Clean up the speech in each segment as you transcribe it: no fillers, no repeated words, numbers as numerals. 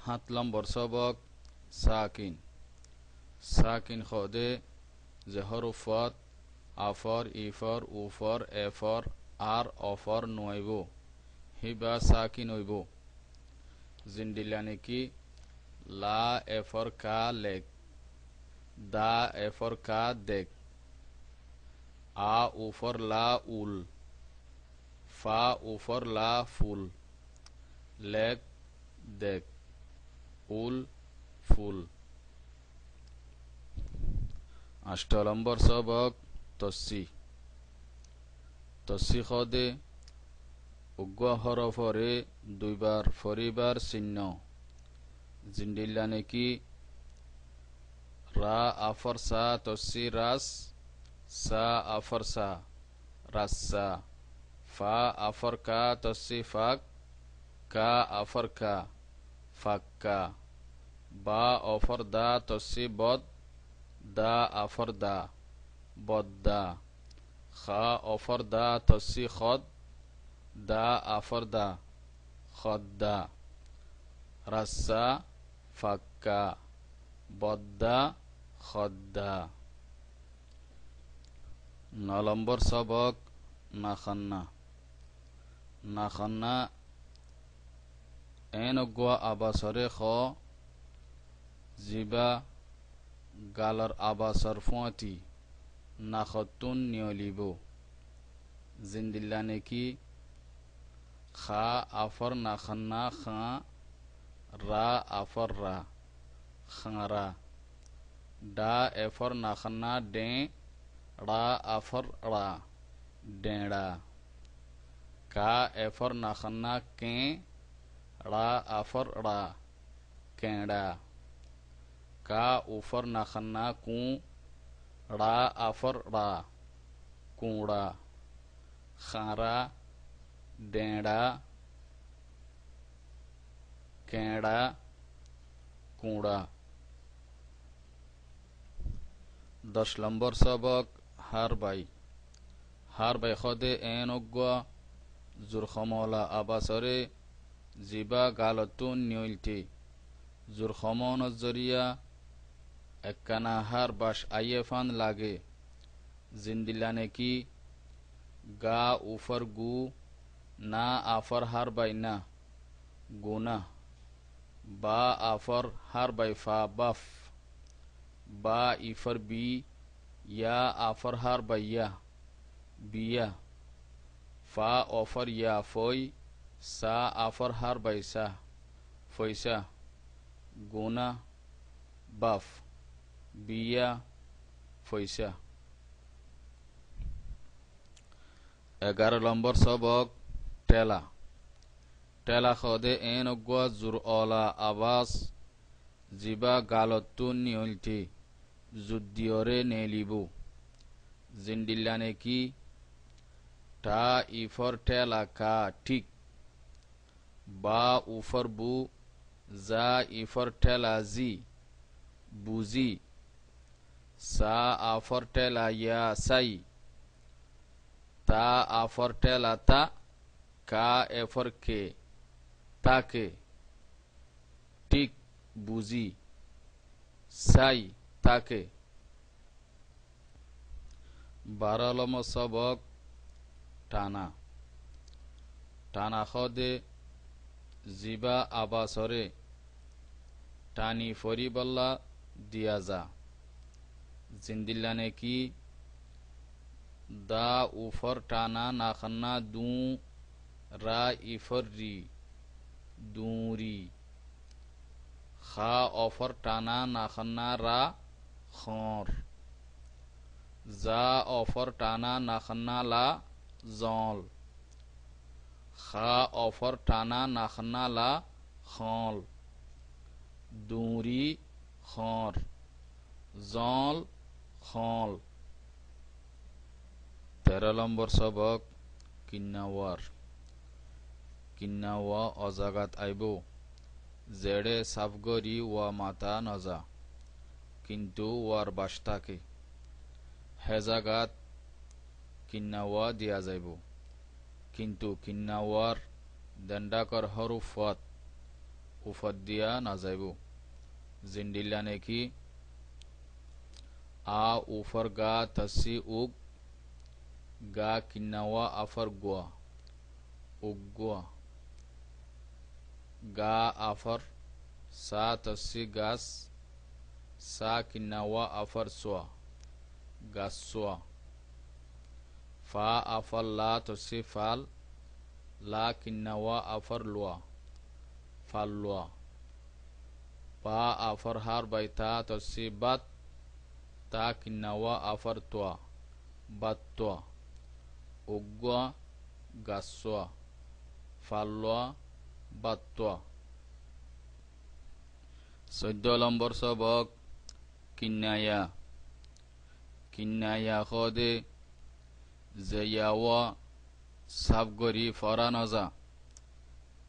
7 নম্বর সবক সাকিন সাকিন খদে যে হরফত আফর ইফর উফর এফর আর অফর নইব হিবা সাকিন হইব জিন্দিলানে কি লা এফর কা লেক দা এফর কা দেখ আ উফর লা উল ফা উফর লা ফুল লেক দেখ উল ফুল 8 নম্বর সবক তসি খদে উগ্র হরফরে দুইবার ফরিবার চিহ্ন জিন্দিল্লানে কি রা আফর সা তসি রাস সা আফর সা রাসা ফা আফর কা তসি ফাক কা আফর কা ফাক্কা বা অফর দা তসি বদ দা আফর দা বদ্দা খা অফর দা তসি খদ দা আফর দা খদ্দা রাসা ফাক্কা বদ্দা খদ্দা 9 নম্বর সবক নাখান্না এনগুয়া আবাসরে খ জিবা গালার আবাসর ফুঁয়াতি নাখতুন নিয়লিব জিন্দিল্লানে কি খা আফর নাখান্না খা রা আফর রা খাঁরা ডা এফর নাখান্না ডে রা আফর রা ডেড়া কা এফর নাখান্না কে রা আফর রা কেড়া কা উফর নাখান্না কু রা আফর রা কুড়া খাঁরা ডেড়া কেড়া কুড়া 10 নম্বর সবক হার বাই খদে এনগুয়া জুরখমলা আবাসরে জিবা গালতুন নিয়লতি জুরখমন জরিয়া একখানা হার বাস আইয়েফান লাগে জিন্দিলানে কি গা উফর গু না আফর হার বাই না গুনা বা আফর হার বাই ফা বাফ বা ইফর বি ইয়া আফর হার বাই ইয়া বিয়া ফা অফর ইয়া ফই সা আফর হার বাই সা ফৈসা গুনা বাফ বিয়া ফৈসা 11 নম্বর সবক টেলা খদে এনগুয়া জুর অলা আবাস জিবা গালতুন নিয়লতি যুদ্দিয়রে নেলিবু জিন্দিল্লানে কি টা ইফর টেলা কা ঠিক বা উফর বু জা ইফর টেলা জি বুজি সা আফর টেলা ইয়া সাই তা আফর টেলা তা কা এফর কে তাকে ঠিক বুঝি সাই তাকে 12 নম্বর সবক টানা খদে জিবা আবাসরে টানি ফরিবল্লা দিয়াজা জিন্দিল্লানে কি দা উফর টানা নাখান্না দু রা ইফর রি দুরি খা অফর টানা নাখান্না রা খর জা অফর টানা নাখান্না লা জল খা অফর টানা নাখান্না লা খল দুরি খর জল খল 13 নম্বর সবক কিন্নাওয়া অজাগাত আইব জেড়ে সাফগরি ওয়া মাতা নজা কিন্তু ওয়ার বাসতাকে হেজাগাত কিন্নাওয়া দিয়া যাইব কিন্তু কিন্নাওয়ার দণ্ডাকর হরুফত উপর দিয়া না যাইব জিন্দিল্লা নেকি আ উপর গা তসি উগ গা কিন্নাওয়া আফর গোয়া উগুয়া গা আফর সা তসি গাস সা কিন্নাওয়া আফর সোয়া গাসোয়া ফা আফর লা তসি ফাল লা কিন্নাওয়া আফর লোয়া ফাল্লোয়া পা আফর হার বাইতা তসি বাত তা কিন্নাওয়া আফর তোয়া বাত্তোয়া উগুয়া গাসোয়া ফাল্লোয়া বাত্তোয়া 14 নম্বর সবক কিন্নায়া কিন্নায়া খদে জয়াওয়া সাবগরি ফরানজা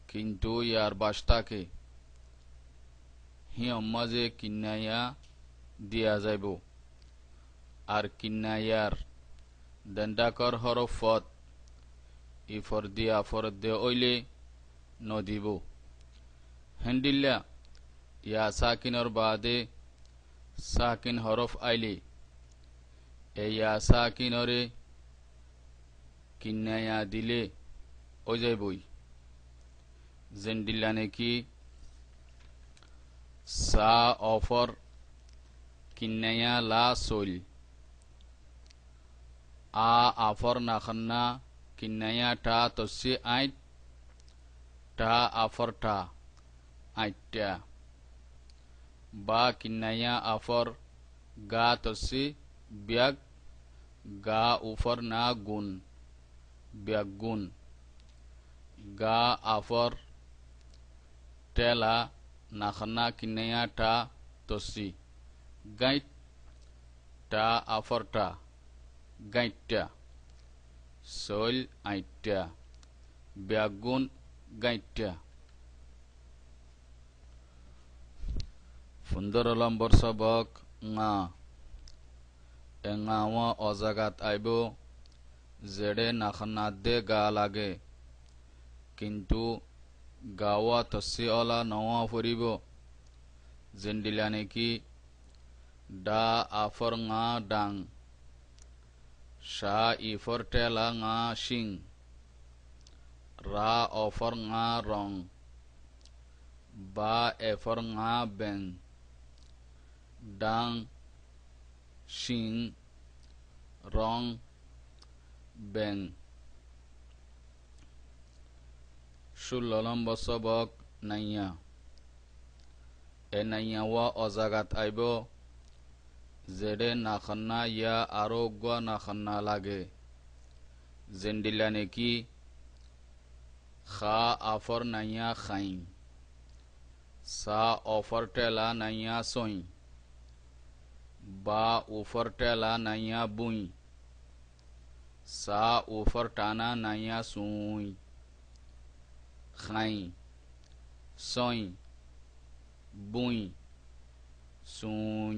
কিন্তু ইয়ার বাসটাকে হি মাঝে কিন্নায়া দিয়া যাইব আর কিন্নায়ার দণ্ডাকর হরফত ইফর দিয়া ফরত দে ওইলে নদিব হেন্ডিল্লা ইয়া সাকিনর বাদে সাকিন হরফ আইলে ইয়া সাকিনরে কিন্নায়া দিলে ও যাইবই জেন্ডিল্লা নেকি সা অফর কিন্নায়া লা সোল আ আফর নাখান্না কিন্নায়া টা তসি আইট টা আফর টা আইটা বা কিন্নায়া আফর গা তসি ব্যাগ গা উফর না গুন ব্যাগুন গা আফর টেলা নাখান্না কিন্নায়া টা তসি গাইট টা আফর টা গাইটা সোল আইটা ব্যাগুন গাইটা 15 নম্বর সবক ngা এঙাওয়া অজাগাত আইব জেডে নাখান্নাদে গা লাগে কিন্তু গাওয়া তসি অলা নওয়া ফুরিব জেন্ডিলা নেকি ডা আফর ngা ডাং শা ইফর টেলা ngা শিং রা অফর ngা রং বা এফর ngা বেং ডাং শিং রং বেং 16 নম্বর সবক নাইয়া এ নাইয়া ওয়া অজাগাত আইব জেডে নাখান্না ইয়া আরো গুয়া নাখান্না লাগে জেন্ডিলা নেকি খা আফর নাইয়া খাইং সা অফর টেলা নাইয়া সই বা উফর টেলা নাইয়া বুই সা উফর টানা নাইয়া সুই খাই সই বুই সুই